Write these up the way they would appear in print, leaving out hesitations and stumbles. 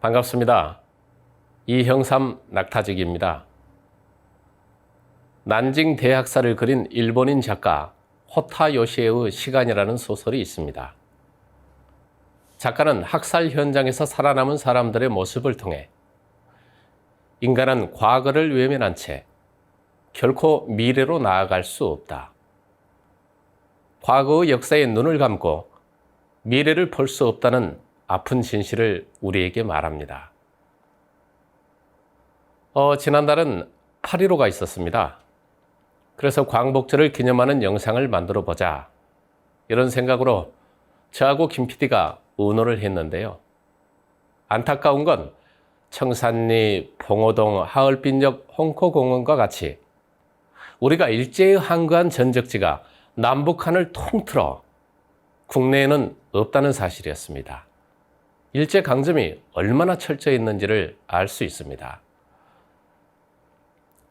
반갑습니다. 이형삼 낙타직입니다. 난징 대학살을 그린 일본인 작가 호타 요시에의 시간이라는 소설이 있습니다. 작가는 학살 현장에서 살아남은 사람들의 모습을 통해 인간은 과거를 외면한 채 결코 미래로 나아갈 수 없다. 과거의 역사에 눈을 감고 미래를 볼 수 없다는 아픈 진실을 우리에게 말합니다. 지난달은 8.15가 있었습니다. 그래서 광복절을 기념하는 영상을 만들어 보자 이런 생각으로 저하고 김 PD가 의논을 했는데요. 안타까운 건 청산리, 봉오동, 하얼빈역, 홍코공원과 같이 우리가 일제에 항거한 전적지가 남북한을 통틀어 국내에는 없다는 사실이었습니다. 일제 강점이 얼마나 철저했는지를 알 수 있습니다.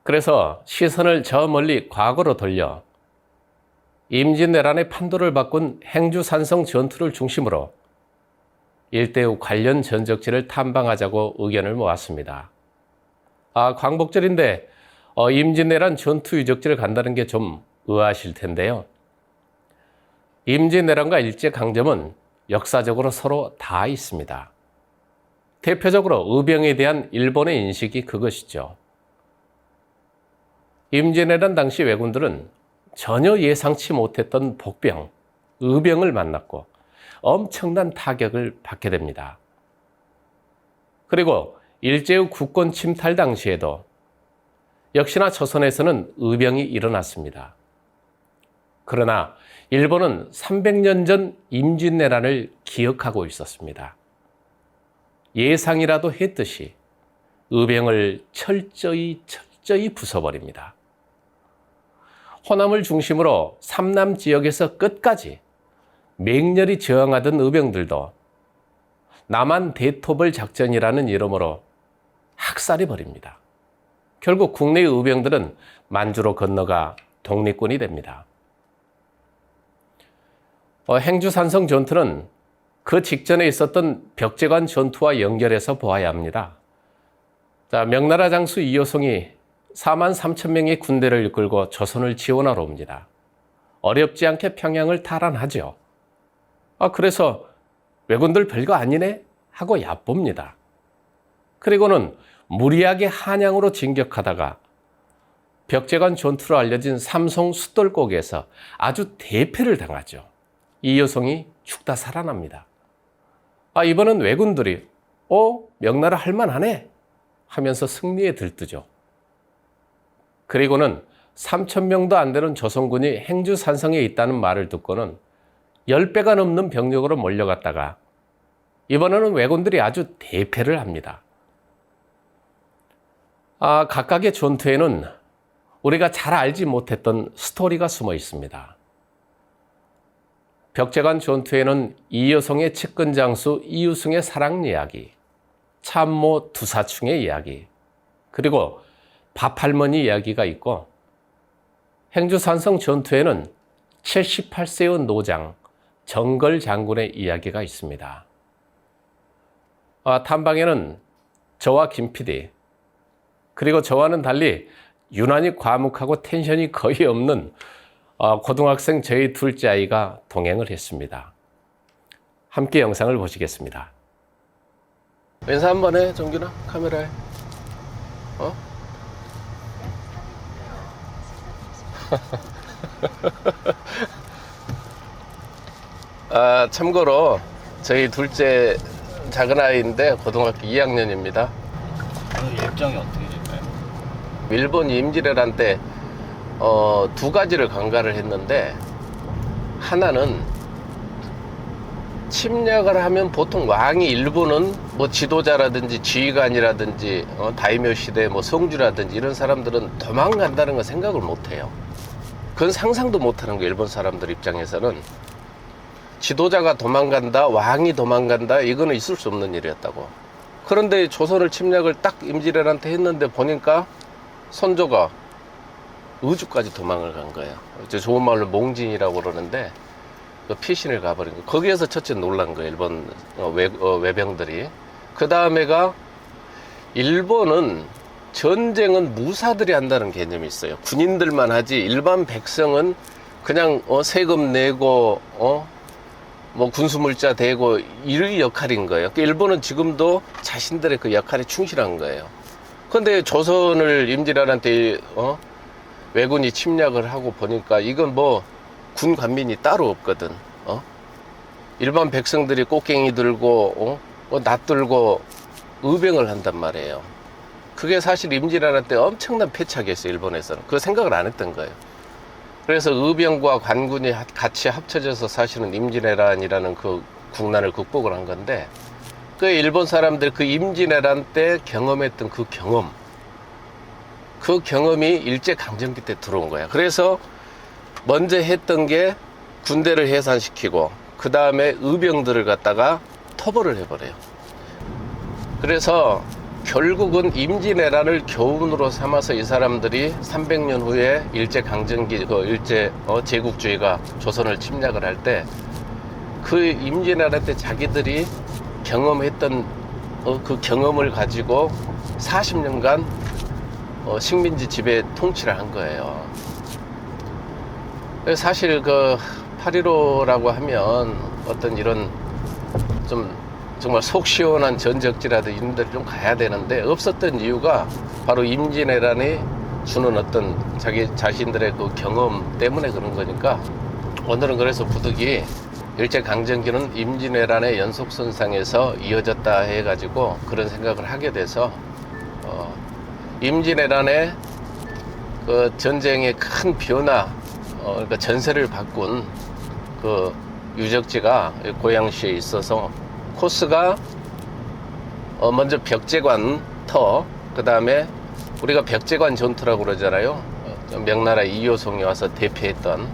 그래서 시선을 저 멀리 과거로 돌려 임진왜란의 판도를 바꾼 행주산성 전투를 중심으로 일대의 관련 전적지를 탐방하자고 의견을 모았습니다. 광복절인데 임진왜란 전투 유적지를 간다는 게 좀 의아하실 텐데요. 임진왜란과 일제강점은 역사적으로 서로 다 있습니다. 대표적으로 의병에 대한 일본의 인식이 그것이죠. 임진왜란 당시 왜군들은 전혀 예상치 못했던 복병, 의병을 만났고 엄청난 타격을 받게 됩니다. 그리고 일제의 국권 침탈 당시에도 역시나 조선에서는 의병이 일어났습니다. 그러나 일본은 300년 전 임진왜란을 기억하고 있었습니다. 예상이라도 했듯이 의병을 철저히 부숴버립니다. 호남을 중심으로 삼남 지역에서 끝까지 맹렬히 저항하던 의병들도 남한 대토벌 작전이라는 이름으로 학살해버립니다. 결국 국내의 의병들은 만주로 건너가 독립군이 됩니다. 행주산성 전투는 그 직전에 있었던 벽제관 전투와 연결해서 보아야 합니다. 명나라 장수 이효성이 43,000명의 군대를 이끌고 조선을 지원하러 옵니다. 어렵지 않게 평양을 탈환하죠. 그래서 왜군들 별거 아니네 하고 얕봅니다. 그리고는 무리하게 한양으로 진격하다가 벽제관 전투로 알려진 삼송 숫돌곡에서 아주 대패를 당하죠. 이효성이 죽다 살아납니다. 이번엔 왜군들이 명나라 할만하네 하면서 승리에 들뜨죠. 그리고는 3,000명도 안 되는 조선군이 행주산성에 있다는 말을 듣고는 10배가 넘는 병력으로 몰려갔다가 이번에는 왜군들이 아주 대패를 합니다. 각각의 전투에는 우리가 잘 알지 못했던 스토리가 숨어 있습니다. 벽제관 전투에는 이효성의 측근 장수 이유승의 사랑 이야기, 참모 두사충의 이야기, 그리고 밥할머니 이야기가 있고, 행주산성 전투에는 78세의 노장 정걸 장군의 이야기가 있습니다. 탐방에는 저와 김 PD, 그리고 저와는 달리 유난히 과묵하고 텐션이 거의 없는 고등학생 저희 둘째 아이가 동행을 했습니다. 함께 영상을 보시겠습니다. 인사 한번 해, 정균아. 카메라에. 참고로 저희 둘째 작은 아이인데 고등학교 2학년입니다. 일정이 어떻게 될까요? 일본 임진왜란 때 두 가지를 관가를 했는데, 하나는 침략을 하면 보통 왕이 일본은 지도자라든지 지휘관이라든지 다이묘 시대 성주라든지 이런 사람들은 도망간다는 거 생각을 못해요. 그건 상상도 못하는 거예요. 일본 사람들 입장에서는 지도자가 도망간다, 왕이 도망간다, 이거는 있을 수 없는 일이었다고. 그런데 조선을 침략을 딱 임진왜란 때 했는데 보니까 선조가 의주까지 도망을 간 거예요. 좋은 말로 몽진이라고 그러는데 그 피신을 가버린 거예요. 거기에서 첫째 놀란 거예요. 일본 외병들이. 그 다음에가 일본은 전쟁은 무사들이 한다는 개념이 있어요. 군인들만 하지 일반 백성은 그냥 세금 내고 뭐 군수물자 대고 이 역할인 거예요. 그러니까 일본은 지금도 자신들의 그 역할에 충실한 거예요. 그런데 조선을 임진왜란 때 왜군이 침략을 하고 보니까 이건 뭐 군 관민이 따로 없거든. 일반 백성들이 꽃갱이 들고 낫 들고 의병을 한단 말이에요. 그게 사실 임진왜란 때 엄청난 패착이었어요. 일본에서는 그 생각을 안 했던 거예요. 그래서 의병과 관군이 같이 합쳐져서 사실은 임진왜란이라는 그 국난을 극복을 한 건데, 그 일본 사람들 그 임진왜란 때 경험했던 그 경험이 일제강점기 때 들어온 거야. 그래서 먼저 했던 게 군대를 해산시키고 그 다음에 의병들을 갖다가 토벌을 해버려요. 그래서 결국은 임진왜란을 교훈으로 삼아서 이 사람들이 300년 후에 일제강점기 제국주의가 조선을 침략을 할 때 그 임진왜란 때 자기들이 경험했던 그 경험을 가지고 40년간 식민지 지배 통치를 한 거예요. 사실 그 8.15라고 하면 어떤 이런 좀 정말 속 시원한 전적지라도 이런 데를 좀 가야 되는데 없었던 이유가 바로 임진왜란이 주는 어떤 자기 자신들의 그 경험 때문에 그런 거니까, 오늘은 그래서 부득이 일제강점기는 임진왜란의 연속선상에서 이어졌다 해가지고 그런 생각을 하게 돼서 임진왜란의 그 전쟁의 큰 변화, 그러니까 전세를 바꾼 그 유적지가 고양시에 있어서 코스가 먼저 벽제관 터, 그 다음에 우리가 벽제관 전투라고 그러잖아요. 명나라 이효성이 와서 대피했던.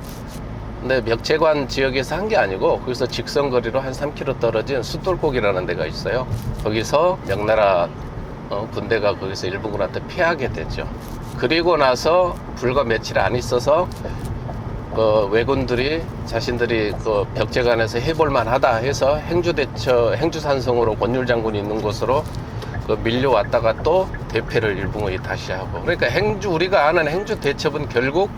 근데 벽제관 지역에서 한 게 아니고 거기서 직선거리로 한 3km 떨어진 숫돌곡이라는 데가 있어요. 거기서 명나라 군대가 거기서 일본군한테 패하게 되죠. 그리고 나서 불과 며칠 안 있어서 그 왜군들이 자신들이 그 벽제관에서 해볼만 하다 해서 행주산성으로 권율 장군이 있는 곳으로 그 밀려왔다가 또 대패를 일본군이 다시 하고, 그러니까 우리가 아는 행주 대첩은 결국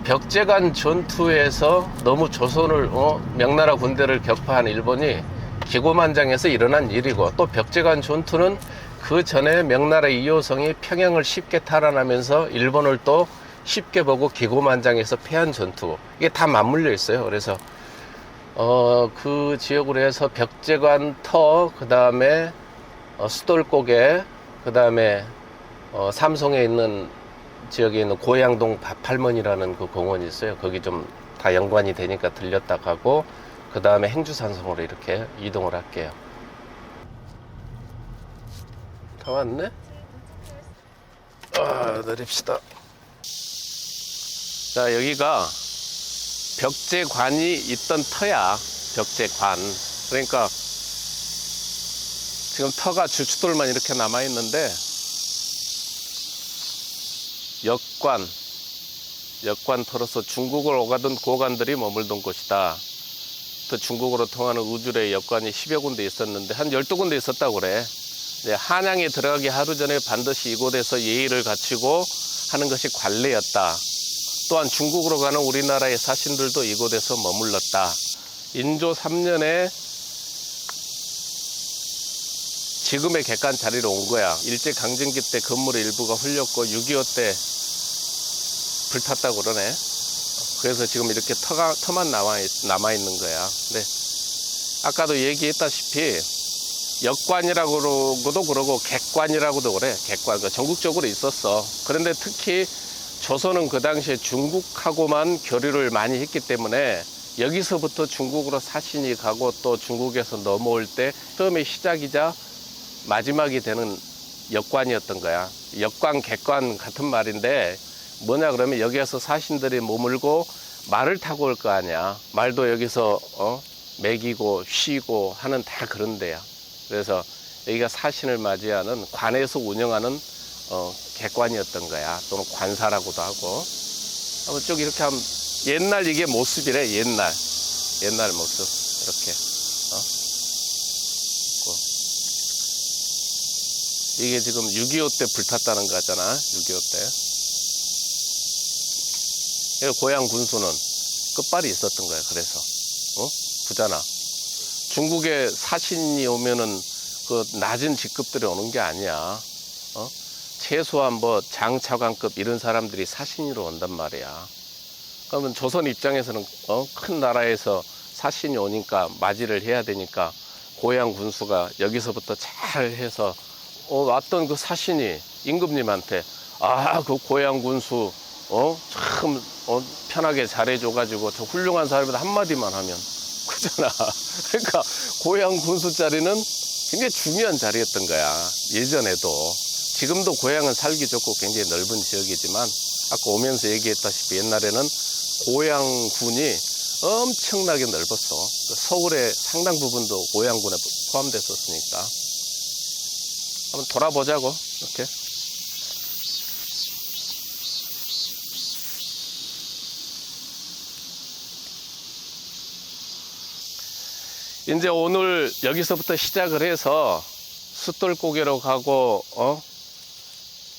벽제관 전투에서 너무 조선을 명나라 군대를 격파한 일본이 기고만장해서 일어난 일이고, 또 벽제관 전투는 그 전에 명나라 이효성이 평양을 쉽게 탈환하면서 일본을 또 쉽게 보고 기고만장해서 패한 전투, 이게 다 맞물려 있어요. 그래서 그 지역으로 해서 벽제관 터, 그 다음에 수돌고개, 그 다음에 삼송에 있는 지역에 있는 고양동 밥할머니라는 그 공원이 있어요. 거기 좀 다 연관이 되니까 들렸다 가고, 그 다음에 행주산성으로 이렇게 이동을 할게요. 다 왔네? 내립시다. 자, 여기가 벽제관이 있던 터야. 벽제관. 그러니까 지금 터가 주춧돌만 이렇게 남아 있는데, 역관터로서 중국을 오가던 고관들이 머물던 곳이다. 또 중국으로 통하는 우주의 역관이 10여 군데 있었는데 한 12군데 있었다고 그래. 한양에 들어가기 하루 전에 반드시 이곳에서 예의를 갖추고 하는 것이 관례였다. 또한 중국으로 가는 우리나라의 사신들도 이곳에서 머물렀다. 인조 3년에 지금의 객관 자리로 온 거야. 일제강점기 때 건물의 일부가 훌렸고 6.25 때 불탔다고 그러네. 그래서 지금 이렇게 터만 남아있는 거야. 근데 아까도 얘기했다시피 역관이라고도 그러고 객관이라고도 그래. 객관. 전국적으로 있었어. 그런데 특히 조선은 그 당시에 중국하고만 교류를 많이 했기 때문에 여기서부터 중국으로 사신이 가고 또 중국에서 넘어올 때 처음에 시작이자 마지막이 되는 역관이었던 거야. 역관, 객관 같은 말인데 뭐냐 그러면 여기에서 사신들이 머물고 말을 타고 올 거 아니야. 말도 여기서 먹이고 쉬고 하는 다 그런 데야. 그래서 여기가 사신을 맞이하는 관에서 운영하는 객관이었던 거야. 또는 관사라고도 하고. 한번 쭉 이렇게 하면 옛날 이게 모습이래. 옛날 모습 이렇게. 이게 지금 6.25 때 불탔다는 거잖아. 6.25 때. 고향 군수는 끝발이 있었던 거야. 그래서 부잖아. 중국에 사신이 오면은 그 낮은 직급들이 오는 게 아니야. 최소한 뭐 장차관급 이런 사람들이 사신으로 온단 말이야. 그러면 조선 입장에서는 큰 나라에서 사신이 오니까 맞이를 해야 되니까 고향 군수가 여기서부터 잘 해서 왔던 그 사신이 임금님한테 그 고향 군수 참 편하게 잘해줘가지고 저 훌륭한 사람이다 한마디만 하면 그잖아. 그러니까 고향 군수 자리는 굉장히 중요한 자리였던 거야. 예전에도. 지금도 고향은 살기 좋고 굉장히 넓은 지역이지만 아까 오면서 얘기했다시피 옛날에는 고향군이 엄청나게 넓었어. 서울의 상당 부분도 고향군에 포함됐었으니까. 한번 돌아보자고. 이렇게. 이제 오늘 여기서부터 시작을 해서 숫돌고개로 가고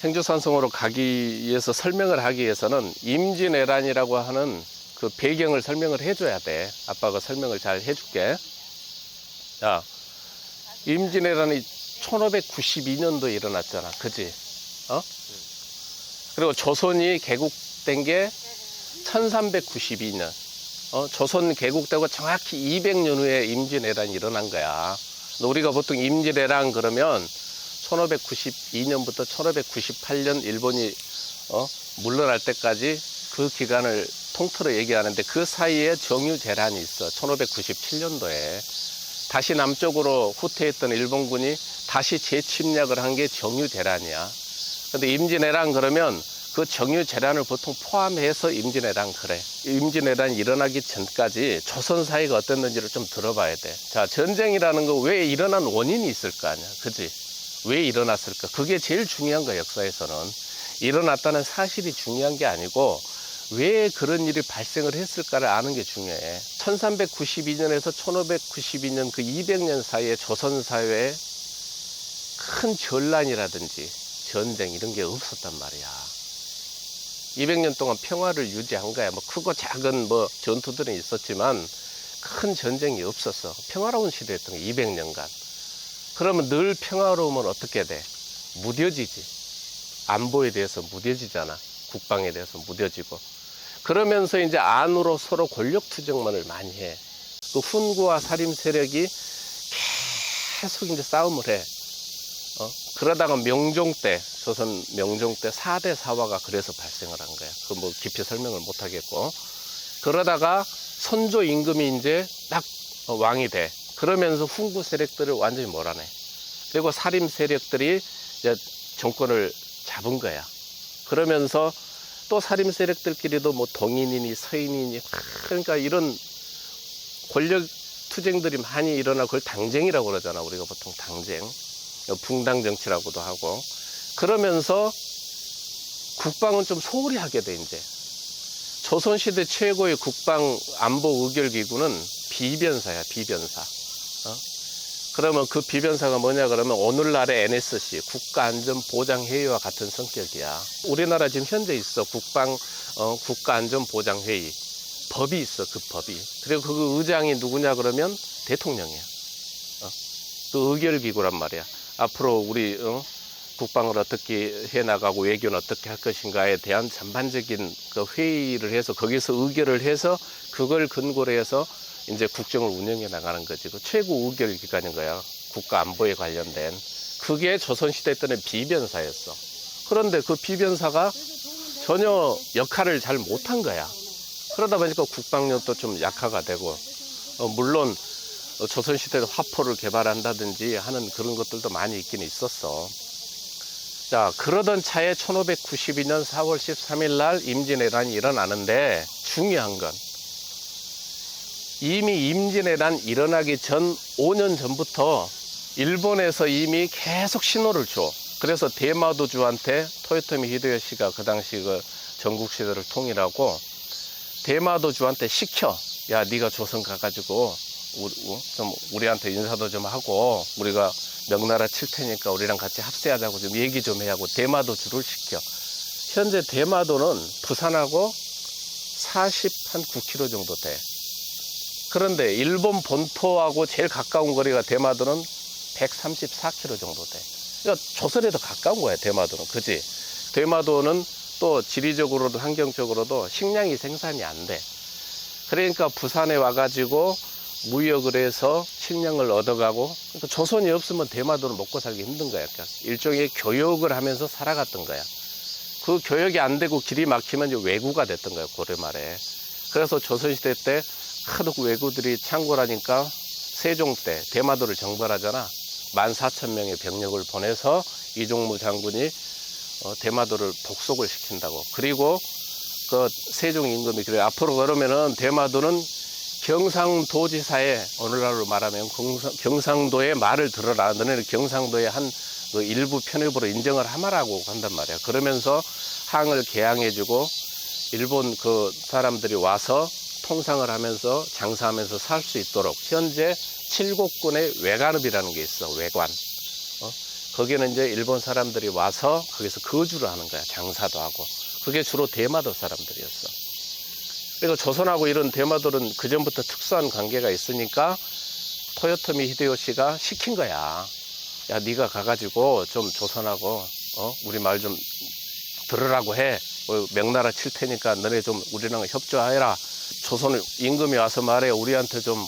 행주산성으로 가기 위해서 설명을 하기 위해서는 임진왜란이라고 하는 그 배경을 설명을 해줘야 돼. 아빠가 설명을 잘 해줄게. 자, 임진왜란이 1592년도에 일어났잖아. 그지? 그리고 조선이 개국된 게 1392년. 조선 개국되고 정확히 200년 후에 임진왜란이 일어난 거야. 우리가 보통 임진왜란 그러면 1592년부터 1598년 일본이 물러날 때까지 그 기간을 통틀어 얘기하는데 그 사이에 정유재란이 있어. 1597년도에 다시 남쪽으로 후퇴했던 일본군이 다시 재침략을 한 게 정유재란이야. 근데 임진왜란 그러면 그 정유재란을 보통 포함해서 임진왜란 그래. 임진왜란이 일어나기 전까지 조선 사회가 어땠는지를 좀 들어봐야 돼. 자, 전쟁이라는 거 왜 일어난 원인이 있을 거 아니야. 그지? 왜 일어났을까? 그게 제일 중요한 거야, 역사에서는. 일어났다는 사실이 중요한 게 아니고 왜 그런 일이 발생을 했을까를 아는 게 중요해. 1392년에서 1592년 그 200년 사이에 조선 사회에 큰 전란이라든지 전쟁 이런 게 없었단 말이야. 200년 동안 평화를 유지한 거야. 뭐 크고 작은 뭐 전투들은 있었지만 큰 전쟁이 없었어. 평화로운 시대였던 거야. 200년간. 그러면 늘 평화로우면 어떻게 돼? 무뎌지지. 안보에 대해서 무뎌지잖아. 국방에 대해서 무뎌지고. 그러면서 이제 안으로 서로 권력 투쟁만을 많이 해. 그 훈구와 살림 세력이 계속 이제 싸움을 해. 그러다가 명종 때, 조선 명종 때 4대 사화가 그래서 발생을 한 거야. 그 뭐 깊이 설명을 못 하겠고. 그러다가 선조 임금이 이제 딱 왕이 돼. 그러면서 훈구 세력들을 완전히 몰아내. 그리고 살림 세력들이 이제 정권을 잡은 거야. 그러면서 또 살림 세력들끼리도 뭐 동인이니 서인이니 그러니까 이런 권력 투쟁들이 많이 일어나 그걸 당쟁이라고 그러잖아. 우리가 보통 당쟁. 붕당 정치라고도 하고. 그러면서 국방은 좀 소홀히 하게 돼 이제. 조선시대 최고의 국방 안보 의결 기구는 비변사야. 비변사. 그러면 그 비변사가 뭐냐 그러면 오늘날의 NSC 국가안전보장회의와 같은 성격이야. 우리나라 지금 현재 있어. 국가안전보장회의 법이 있어. 그 법이. 그리고 그 의장이 누구냐 그러면 대통령이야. 그 의결기구란 말이야. 앞으로 우리 국방을 어떻게 해나가고 외교는 어떻게 할 것인가에 대한 전반적인 그 회의를 해서 거기서 의결을 해서 그걸 근거로 해서 이제 국정을 운영해 나가는 거지. 그 최고 의결 기관인 거야. 국가 안보에 관련된. 그게 조선시대 때는 비변사였어. 그런데 그 비변사가 전혀 역할을 잘 못한 거야. 그러다 보니까 국방력도 좀 약화가 되고, 물론 조선시대에 화포를 개발한다든지 하는 그런 것들도 많이 있긴 있었어. 자, 그러던 차에 1592년 4월 13일 날 임진왜란이 일어나는데 중요한 건 이미 임진왜란 일어나기 전 5년 전부터 일본에서 이미 계속 신호를 줘. 그래서 대마도주한테 토요토미 히데요시가 그 당시 그 전국시대를 통일하고 대마도주한테 시켜. 야, 네가 조선 가가지고 우리한테 인사도 좀 하고 우리가 명나라 칠 테니까 우리랑 같이 합세하자고 좀 얘기 좀 해야 하고 대마도주를 시켜. 현재 대마도는 부산하고 49km 정도 돼. 그런데 일본 본토하고 제일 가까운 거리가 대마도는 134km 정도 돼. 그러니까 조선에 더 가까운 거야, 대마도는. 그지? 대마도는 또 지리적으로도 환경적으로도 식량이 생산이 안 돼. 그러니까 부산에 와가지고 무역을 해서 식량을 얻어가고, 그러니까 조선이 없으면 대마도는 먹고 살기 힘든 거야. 그러니까 일종의 교역을 하면서 살아갔던 거야. 그 교역이 안 되고 길이 막히면 이제 왜구가 됐던 거예요, 고려 말에. 그래서 조선시대 때 하도 왜구들이 창궐하니까 세종 때 대마도를 정벌하잖아. 14,000명의 병력을 보내서 이종무 장군이 대마도를 복속을 시킨다고. 그리고 그 세종 임금이 그래, 앞으로 그러면은 대마도는 경상도지사의, 오늘날로 말하면 경상도의 말을 들어라. 너네는 경상도의 그 일부 편입으로 인정을 하마라고 한단 말이야. 그러면서 항을 개항해주고 일본 그 사람들이 와서 통상을 하면서 장사하면서 살 수 있도록 현재 칠곡군의 외관읍이라는 게 있어. 외관. 거기는 이제 일본 사람들이 와서 거기서 거주를 하는 거야. 장사도 하고. 그게 주로 대마도 사람들이었어. 그러니까 조선하고 이런 대마도는 그전부터 특수한 관계가 있으니까 토요토미 히데요시가 시킨 거야. 야, 네가 가가지고 좀 조선하고 우리 말 좀 들으라고 해. 명나라 칠 테니까 너네 좀 우리랑 협조하여라. 조선 임금이 와서 말해. 우리한테 좀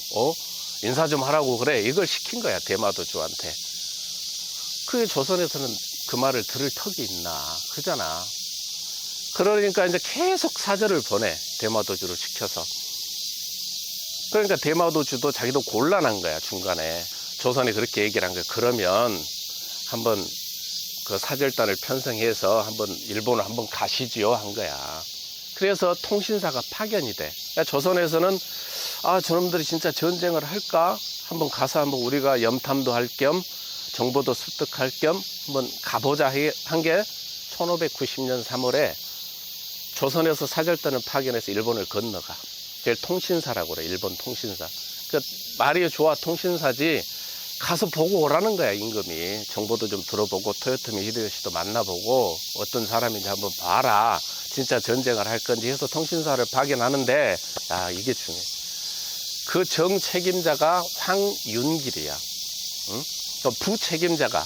인사 좀 하라고 그래. 이걸 시킨 거야, 대마도주한테. 그게 조선에서는 그 말을 들을 턱이 있나. 그잖아. 그러니까 이제 계속 사절을 보내. 대마도주를 시켜서. 그러니까 대마도주도 자기도 곤란한 거야, 중간에. 조선이 그렇게 얘기를 한 거야. 그러면 한번 그 사절단을 편성해서 한번 일본을 한번 가시지요 한 거야. 그래서 통신사가 파견이 돼. 그러니까 조선에서는 저놈들이 진짜 전쟁을 할까? 한번 가서 한번 우리가 염탐도 할 겸 정보도 습득할 겸 한번 가보자 한 게 1590년 3월에 조선에서 사절단을 파견해서 일본을 건너가. 그걸 통신사라고 그래. 일본 통신사. 그 말이 좋아 통신사지. 가서 보고 오라는 거야, 임금이. 정보도 좀 들어보고 토요토미 히데요시도 만나보고 어떤 사람인지 한번 봐라. 진짜 전쟁을 할 건지 해서 통신사를 파견하는데, 이게 중요해. 그 정책임자가 황윤길이야. 응? 또 부책임자가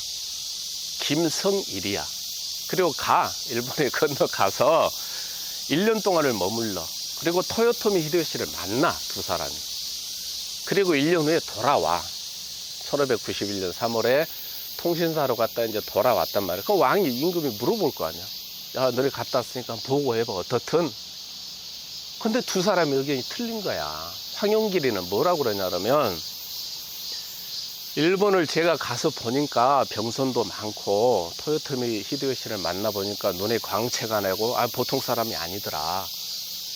김성일이야. 그리고 일본에 건너가서 1년 동안을 머물러. 그리고 토요토미 히데요시를 만나, 두 사람이. 그리고 1년 후에 돌아와. 1591년 3월에 통신사로 갔다 이제 돌아왔단 말이야. 그 왕이 임금이 물어볼 거 아니야. 야, 너네 갔다 왔으니까 보고해봐. 어떻든. 근데 두 사람의 의견이 틀린 거야. 황용길이는 뭐라고 그러냐면, 일본을 제가 가서 보니까 병선도 많고 토요토미 히데요시를 만나보니까 눈에 광채가 나고 보통 사람이 아니더라.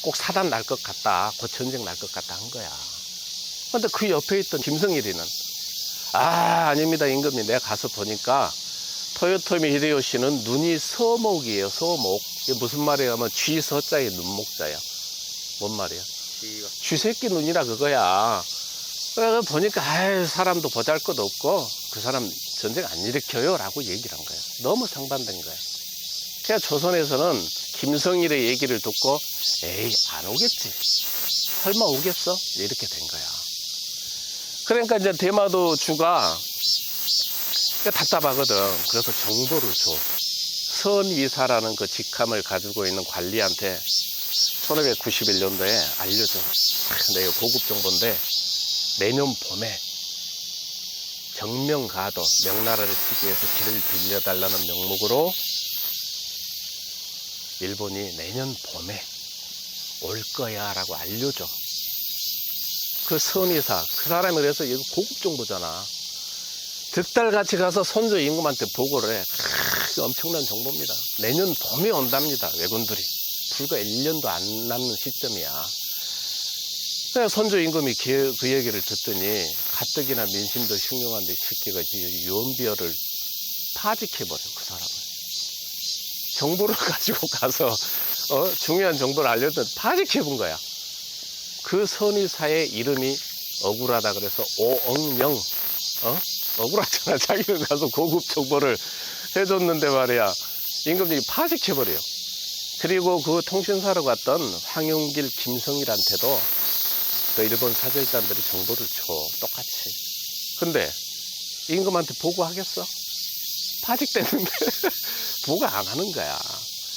꼭 사단 날 것 같다. 곧 전쟁 날 것 같다 한 거야. 근데 그 옆에 있던 김성일이는 아닙니다, 임금님. 내가 가서 보니까 토요토미 히데요시는 눈이 서목이에요. 서목. 이게 무슨 말이야 하면 쥐서자의 눈목자야. 뭔 말이야? 쥐새끼 눈이라 그거야. 그래서 보니까 사람도 보잘것없고 그 사람 전쟁 안 일으켜요 라고 얘기를 한 거야. 너무 상반된 거야. 그래서 조선에서는 김성일의 얘기를 듣고 에이, 안 오겠지. 설마 오겠어? 이렇게 된 거야. 그러니까 이제 대마도주가 답답하거든. 그래서 정보를 줘. 선위사라는 그 직함을 가지고 있는 관리한테 1591년도에 알려줘. 내가 고급 정보인데 내년 봄에 정명가도, 명나라를 치기 위해서 길을 빌려달라는 명목으로 일본이 내년 봄에 올 거야 라고 알려줘. 그 선의사, 그 사람이 그래서 이거 고급 정보잖아. 득달같이 가서 선조 임금한테 보고를 해. 엄청난 정보입니다. 내년 봄에 온답니다, 왜군들이. 불과 1년도 안 남는 시점이야. 그래서 선조 임금이 그 얘기를 듣더니 가뜩이나 민심도 흉흉한데 시키가 유언비어를 파직해버려, 그 사람을. 정보를 가지고 가서 중요한 정보를 알려줬더니 파직해본 거야. 그 선의사의 이름이 억울하다 그래서 오억명, 억울하잖아. 자기는 가서 고급 정보를 해줬는데 말이야. 임금님이 파직해버려요. 그리고 그 통신사로 갔던 황용길, 김성일한테도 그 일본 사절단들이 정보를 줘. 똑같이. 근데 임금한테 보고하겠어? 파직됐는데 보고 안 하는 거야.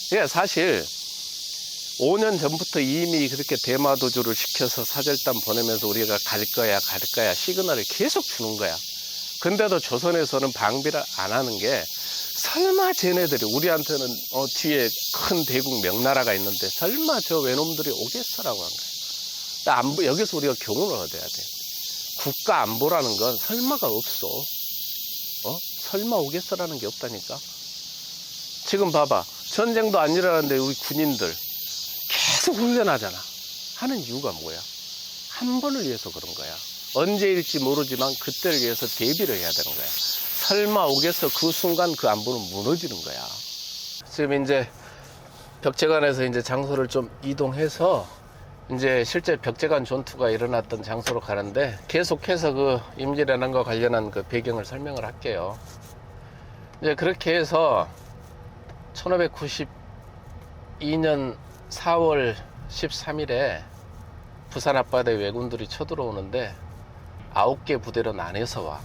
그러니까 사실 5년 전부터 이미 그렇게 대마도주를 시켜서 사절단 보내면서 우리가 갈 거야 시그널을 계속 주는 거야. 근데도 조선에서는 방비를 안 하는 게 설마 쟤네들이 우리한테는 뒤에 큰 대국 명나라가 있는데 설마 저 외놈들이 오겠어라고 한 거야. 여기서 우리가 교훈을 얻어야 돼. 국가 안보라는 건 설마가 없어. 설마 오겠어라는 게 없다니까. 지금 봐봐. 전쟁도 안 일어나는데 우리 군인들 계속 훈련하잖아. 하는 이유가 뭐야? 한 번을 위해서 그런 거야. 언제일지 모르지만 그때를 위해서 대비를 해야 되는 거야. 설마 오겠어. 그 순간 그 안보는 무너지는 거야. 지금 이제 벽제관에서 이제 장소를 좀 이동해서 이제 실제 벽제관 전투가 일어났던 장소로 가는데 계속해서 그 임진왜란과 관련한 그 배경을 설명을 할게요. 이제 그렇게 해서 1592년 4월 13일에 부산 앞바다에 왜군들이 쳐들어오는데 9개 부대로 나뉘어서 와.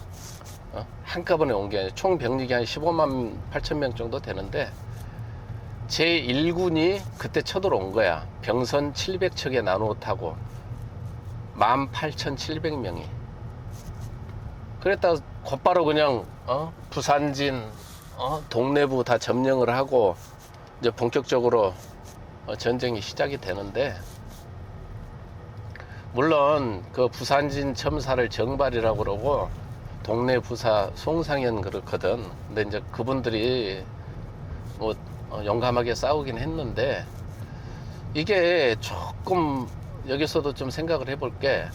한꺼번에 온 게 아니라 총 병력이 한 15만 8천 명 정도 되는데 제1군이 그때 쳐들어온 거야. 병선 700척에 나누어 타고 18,700명이. 그랬다가 곧바로 그냥 부산진 동래부 다 점령을 하고 이제 본격적으로 전쟁이 시작이 되는데, 물론 그 부산진 첨사를 정발이라고 그러고 동네 부사 송상현 그렇거든. 근데 이제 그분들이 뭐 용감하게 싸우긴 했는데, 이게 조금 여기서도 좀 생각을 해볼 게,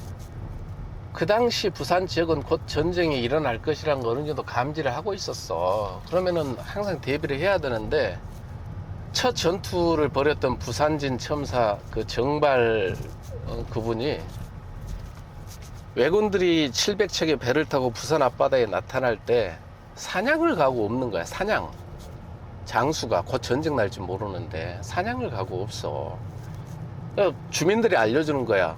그 당시 부산 지역은 곧 전쟁이 일어날 것이라는 거 어느 정도 감지를 하고 있었어. 그러면은 항상 대비를 해야 되는데, 첫 전투를 벌였던 부산진 첨사 그 정발 그분이 왜군들이 700척의 배를 타고 부산 앞바다에 나타날 때 사냥을 가고 없는 거야. 사냥. 장수가 곧 전쟁 날지 모르는데 사냥을 가고 없어. 그러니까 주민들이 알려주는 거야.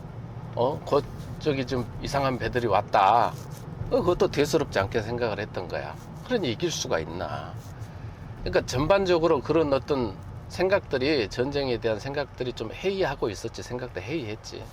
곧 저기 좀 이상한 배들이 왔다. 그것도 대수롭지 않게 생각을 했던 거야. 그러니 이길 수가 있나. 그러니까 전반적으로 그런 어떤 생각들이, 전쟁에 대한 생각들이 좀 해이하고 있었지. 생각도 해이했지.